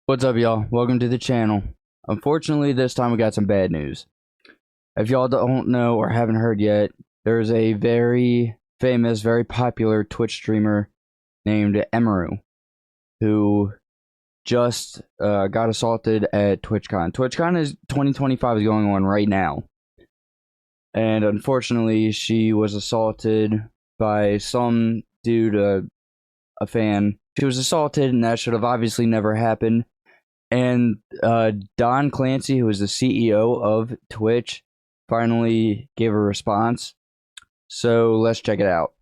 What's up, y'all? Welcome to the channel. Unfortunately, this time we got some bad news. If y'all don't know or haven't heard yet, there's a very famous, very popular Twitch streamer named Emiru who just got assaulted at TwitchCon. TwitchCon is 2025 is going on right now. And unfortunately, she was assaulted by some dude, a fan. She was assaulted, and that should have obviously never happened. And Clancy, who is the CEO of Twitch, finally gave a response. So let's check it out.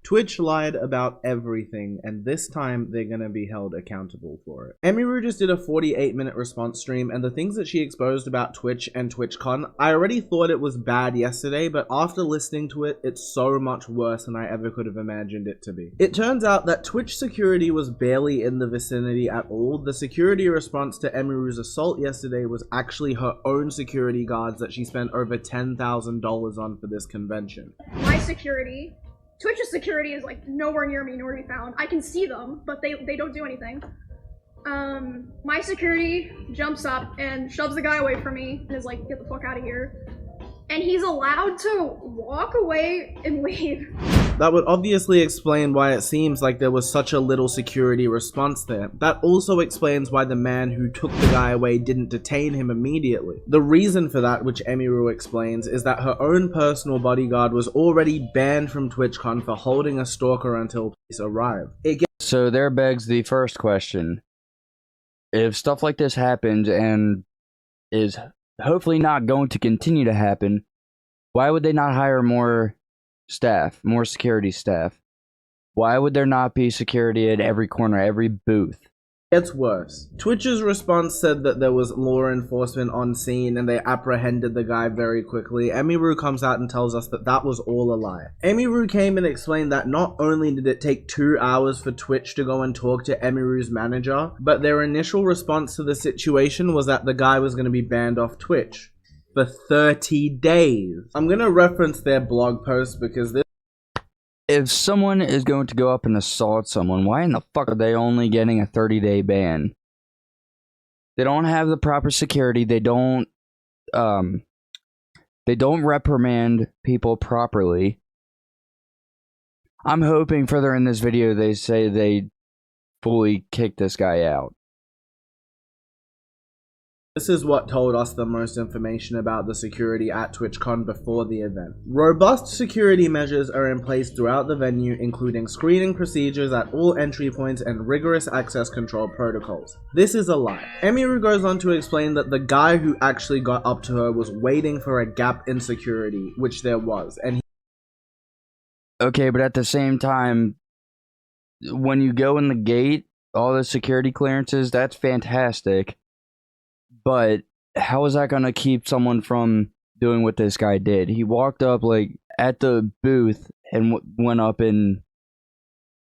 Twitch lied about everything, and this time they're gonna be held accountable for it. Emiru just did a 48-minute response stream, and the things that she exposed about Twitch and TwitchCon, I already thought it was bad yesterday, but after listening to it, it's so much worse than I ever could have imagined it to be. It turns out that Twitch security was barely in the vicinity at all. The security response to Emiru's assault yesterday was actually her own security guards that she spent over $10,000 on for this convention. My security, Twitch's security is like nowhere near me nor to be found. I can see them, but they don't do anything. My security jumps up and shoves the guy away from me and is like, get the fuck out of here. And he's allowed to walk away and leave. That would obviously explain why it seems like there was such a little security response there. That also explains why the man who took the guy away didn't detain him immediately. The reason for that, which Emiru explains, is that her own personal bodyguard was already banned from TwitchCon for holding a stalker until police arrived. So there begs the first question. If stuff like this happens and is hopefully not going to continue to happen, why would they not hire more staff, more security staff? Why would there not be security at every corner, every booth? Gets worse. Twitch's response said that there was law enforcement on scene and they apprehended the guy very quickly. Emiru comes out and tells us that that was all a lie. Emiru came and explained that not only did it take 2 hours for Twitch to go and talk to Emiru's manager, but their initial response to the situation was that the guy was going to be banned off Twitch for 30 days. I'm going to reference their blog post because this. If someone is going to go up and assault someone, why in the fuck are they only getting a 30-day ban? They don't have the proper security. They don't reprimand people properly. I'm hoping further in this video they say they fully kick this guy out. This is what told us the most information about the security at TwitchCon before the event. Robust security measures are in place throughout the venue, including screening procedures at all entry points and rigorous access control protocols. This is a lie. Emiru goes on to explain that the guy who actually got up to her was waiting for a gap in security, which there was, and Okay, but at the same time, when you go in the gate, all the security clearances, that's fantastic. But how is that going to keep someone from doing what this guy did? He walked up like at the booth and went up and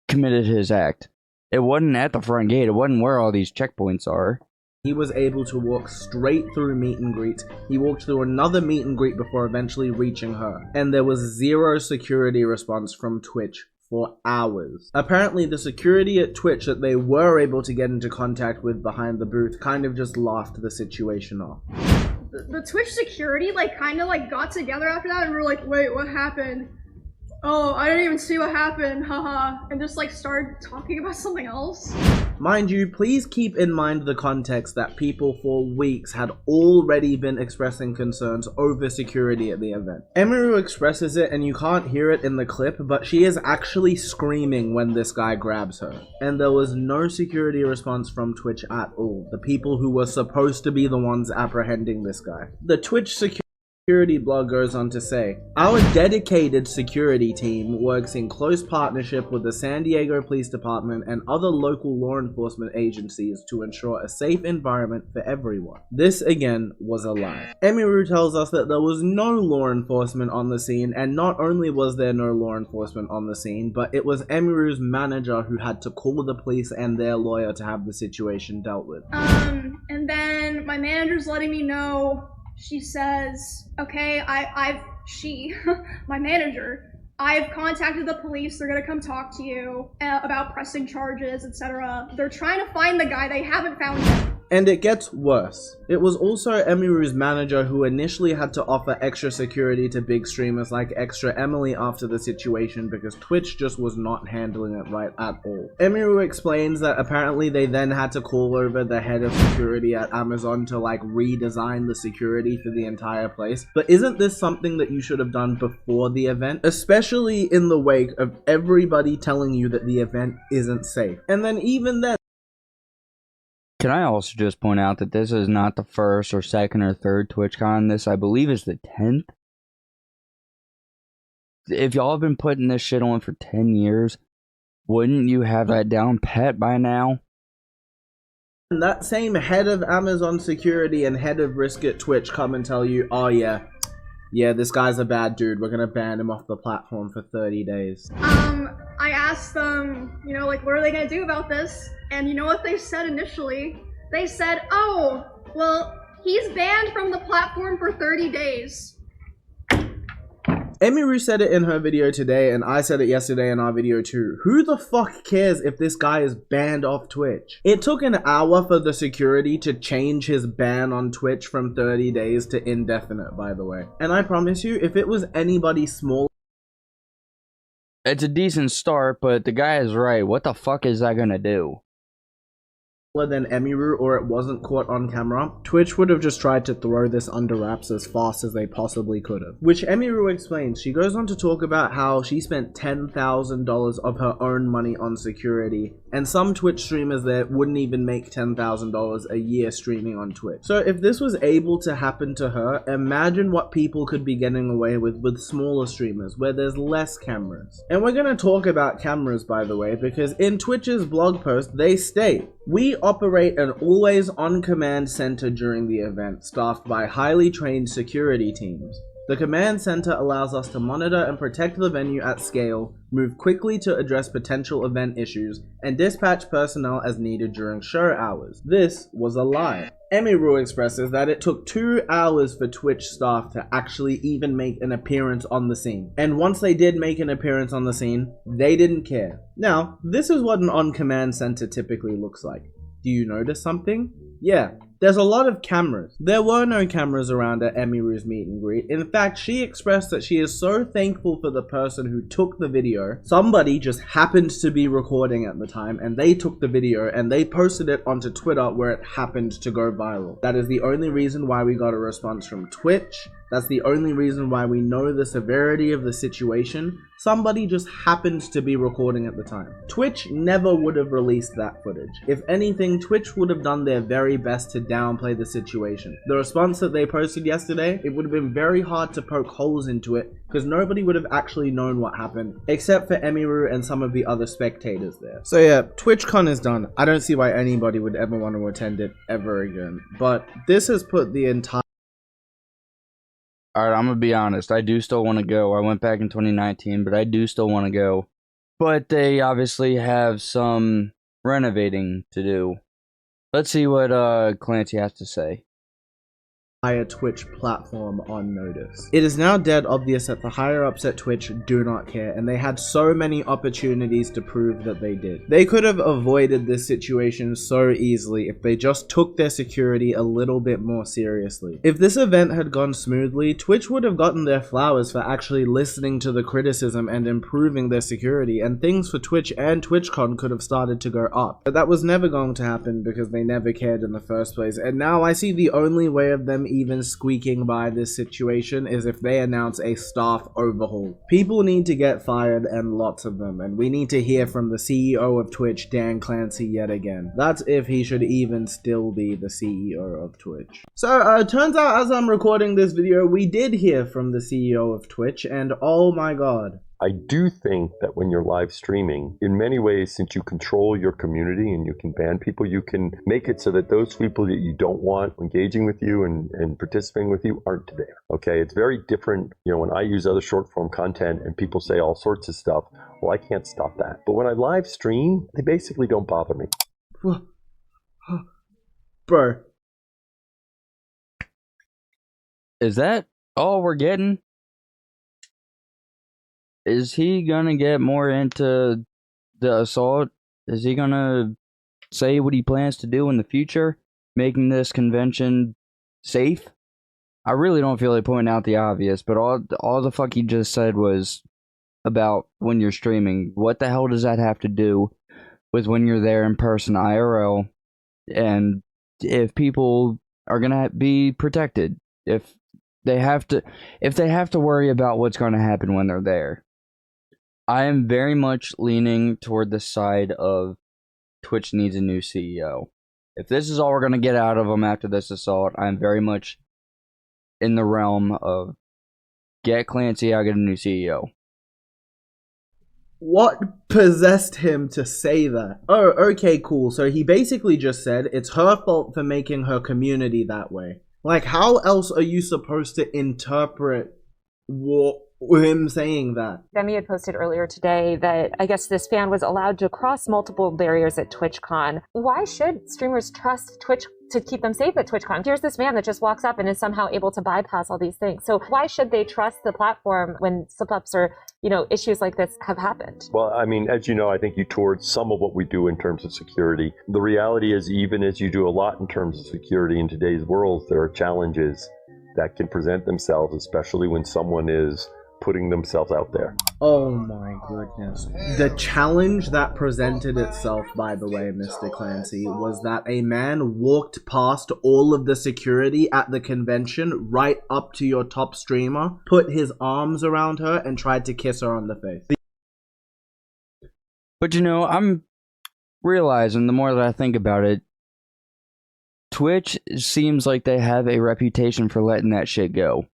committed his act. It wasn't at the front gate. It wasn't where all these checkpoints are. he was able to walk straight through meet and greets. He walked through another meet and greet before eventually reaching her. And there was zero security response from Twitch for hours. Apparently the security at Twitch that they were able to get into contact with behind the booth kind of just laughed the situation off. The Twitch security kind of got together after that and we were like, wait, what happened? Oh, I didn't even see what happened, haha, and just started talking about something else. Mind you, please keep in mind the context that people for weeks had already been expressing concerns over security at the event. Emiru expresses it and you can't hear it in the clip, but she is actually screaming when this guy grabs her. And there was no security response from Twitch at all, the people who were supposed to be the ones apprehending this guy. The Twitch security blog goes on to say, our dedicated security team works in close partnership with the San Diego Police Department and other local law enforcement agencies to ensure a safe environment for everyone. This again was a lie. Emiru tells us that there was no law enforcement on the scene, and not only was there no law enforcement on the scene, but it was Emiru's manager who had to call the police and their lawyer to have the situation dealt with. And then my manager's letting me know. She says, okay, my manager, I've contacted the police. They're gonna come talk to you about pressing charges, etc. They're trying to find the guy. They haven't found him. And it gets worse. It was also Emiru's manager who initially had to offer extra security to big streamers like Extra Emily after the situation because Twitch just was not handling it right at all. Emiru explains that apparently they then had to call over the head of security at Amazon to like redesign the security for the entire place. But isn't this something that you should have done before the event? Especially in the wake of everybody telling you that the event isn't safe. And then even then, Can I also just point out that this is not the first or second or third TwitchCon? This, I believe, is the 10th. If y'all have been putting this shit on for 10 years, wouldn't you have that down pat by now? that same head of Amazon security and head of risk at Twitch come and tell you, oh yeah, this guy's a bad dude, we're gonna ban him off the platform for 30 days. I asked them, you know, like, what are they gonna do about this? And you know what they said initially? They said, oh, well, he's banned from the platform for 30 days. Emiru said it in her video today, and I said it yesterday in our video too. Who the fuck cares if this guy is banned off Twitch? It took an hour for the security to change his ban on Twitch from 30 days to indefinite, by the way. And I promise you, if it was anybody small, It's a decent start, but the guy is right. What the fuck is that gonna do? than Emiru, or it wasn't caught on camera, Twitch would have just tried to throw this under wraps as fast as they possibly could have. Which Emiru explains. She goes on to talk about how she spent $10,000 of her own money on security, and some Twitch streamers there wouldn't even make $10,000 a year streaming on Twitch. So if this was able to happen to her, imagine what people could be getting away with smaller streamers, where there's less cameras. And we're gonna talk about cameras, by the way, because in Twitch's blog post, they state, we operate an always on command center during the event, staffed by highly trained security teams. The command center allows us to monitor and protect the venue at scale, move quickly to address potential event issues, and dispatch personnel as needed during show hours. This was a lie. Emiru expresses that it took 2 hours for Twitch staff to actually even make an appearance on the scene. And once they did make an appearance on the scene, they didn't care. Now, this is what an on-command center typically looks like. Do you notice something? Yeah, there's a lot of cameras. There were no cameras around at Emiru's meet and greet. In fact, she expressed that she is so thankful for the person who took the video. Somebody just happened to be recording at the time, and they took the video and they posted it onto Twitter where it happened to go viral. That is the only reason why we got a response from Twitch. That's the only reason why we know the severity of the situation. Somebody just happened to be recording at the time. Twitch never would have released that footage. If anything, Twitch would have done their very best to downplay the situation. The response that they posted yesterday, it would have been very hard to poke holes into it because nobody would have actually known what happened, except for Emiru and some of the other spectators there. So yeah, TwitchCon is done. I don't see why anybody would ever want to attend it ever again. But this has put the entire... Alright, I'm gonna be honest. I do still want to go. I went back in 2019, but I do still want to go. But they obviously have some renovating to do. Let's see what Clancy has to say. Twitch platform on notice. It is now dead obvious that the higher ups at Twitch do not care, and they had so many opportunities to prove that they did. They could have avoided this situation so easily if they just took their security a little bit more seriously. If this event had gone smoothly, Twitch would have gotten their flowers for actually listening to the criticism and improving their security, and things for Twitch and TwitchCon could have started to go up. But that was never going to happen because they never cared in the first place, and now I see the only way of them even squeaking by this situation is if they announce a staff overhaul. People need to get fired, and lots of them, and we need to hear from the CEO of Twitch, Dan Clancy, yet again. That's if he should even still be the CEO of Twitch. So, turns out as I'm recording this video, we did hear from the CEO of Twitch, and oh my god. I do think that when you're live streaming, in many ways, since you control your community and you can ban people, you can make it so that those people that you don't want engaging with you and participating with you aren't there. Okay, it's very different. You know, when I use other short form content and people say all sorts of stuff, well, I can't stop that. But when I live stream, they basically don't bother me. Bro. Is that all we're getting? Is he gonna get more into the assault? Is he gonna say what he plans to do in the future? making this convention safe. I really don't feel like pointing out the obvious, but all the fuck he just said was about when you're streaming. What the hell does that have to do with when you're there in person IRL? And if people are gonna be protected, if they have to worry about what's going to happen when they're there. I am very much leaning toward the side of Twitch needs a new CEO. If this is all we're going to get out of them after this assault, I'm very much in the realm of get Clancy out, get a new CEO. What possessed him to say that? Oh, okay, cool. So he basically just said it's her fault for making her community that way. Like, how else are you supposed to interpret him saying that? Demi had posted earlier today that I guess this fan was allowed to cross multiple barriers at TwitchCon. Why should streamers trust Twitch to keep them safe at TwitchCon? Here's this man that just walks up and is somehow able to bypass all these things. So why should they trust the platform when slip-ups or, issues like this have happened? Well, I mean, as you know, I think you toured some of what we do in terms of security. The reality is, even as you do a lot in terms of security in today's world, there are challenges that can present themselves, especially when someone is putting themselves out there. Oh my goodness. The challenge that presented itself, by the way, Mr. Clancy, was that a man walked past all of the security at the convention right up to your top streamer, put his arms around her, and tried to kiss her on the face. But I'm realizing the more that I think about it, Twitch seems like they have a reputation for letting that shit go.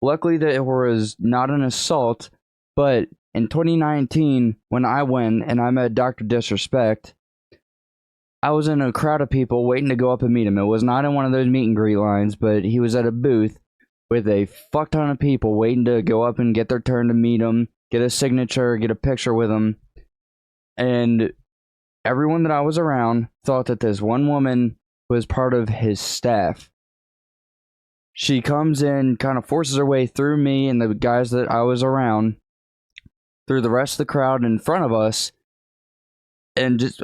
Luckily, there was not an assault, but in 2019, when I went and I met Dr. Disrespect, I was in a crowd of people waiting to go up and meet him. It was not in one of those meet and greet lines, but he was at a booth with a fuck ton of people waiting to go up and get their turn to meet him, get a signature, get a picture with him. And everyone that I was around thought that this one woman was part of his staff. She comes in, kind of forces her way through me and the guys that I was around, through the rest of the crowd in front of us, and just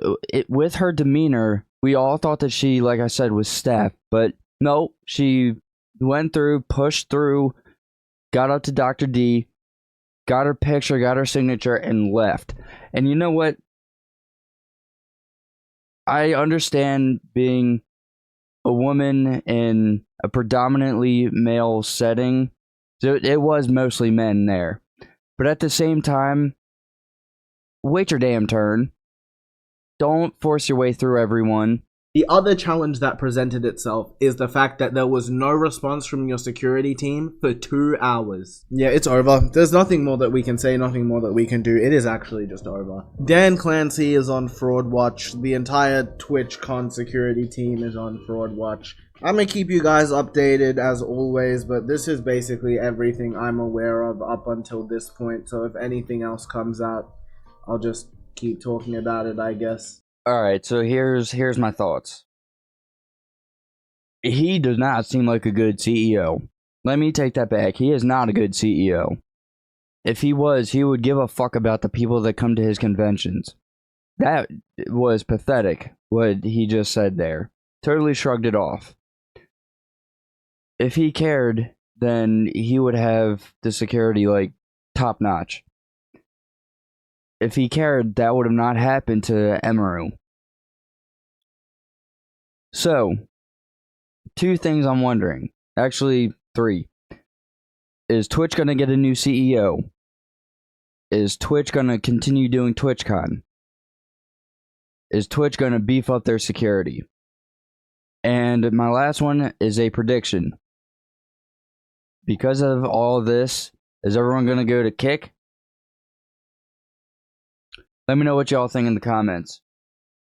with her demeanor, we all thought that she, like I said, was staff. But no, she went through, pushed through, got up to Dr. D, got her picture, got her signature, and left. And you know what? I understand being a woman in a predominantly male setting, so it was mostly men there. But at the same time, wait your damn turn. Don't force your way through everyone. The other challenge that presented itself is the fact that there was no response from your security team for 2 hours. Yeah, it's over. There's nothing more that we can say, nothing more that we can do. It is actually just over. Dan Clancy is on Fraud Watch. The entire TwitchCon security team is on Fraud Watch. I'm gonna keep you guys updated as always, but this is basically everything I'm aware of up until this point. So if anything else comes out, I'll just keep talking about it, I guess. Alright, so here's my thoughts. He does not seem like a good CEO. Let me take that back. He is not a good CEO. If he was, he would give a fuck about the people that come to his conventions. That was pathetic, what he just said there. Totally shrugged it off. If he cared, then he would have the security, like, top notch. If he cared, that would have not happened to Emiru. So, 2 things I'm wondering. Actually, 3. Is Twitch going to get a new CEO? Is Twitch going to continue doing TwitchCon? Is Twitch going to beef up their security? And my last one is a prediction. Because of all of this, is everyone going to go to Kick? Let me know what y'all think in the comments.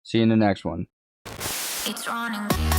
See you in the next one. It's running.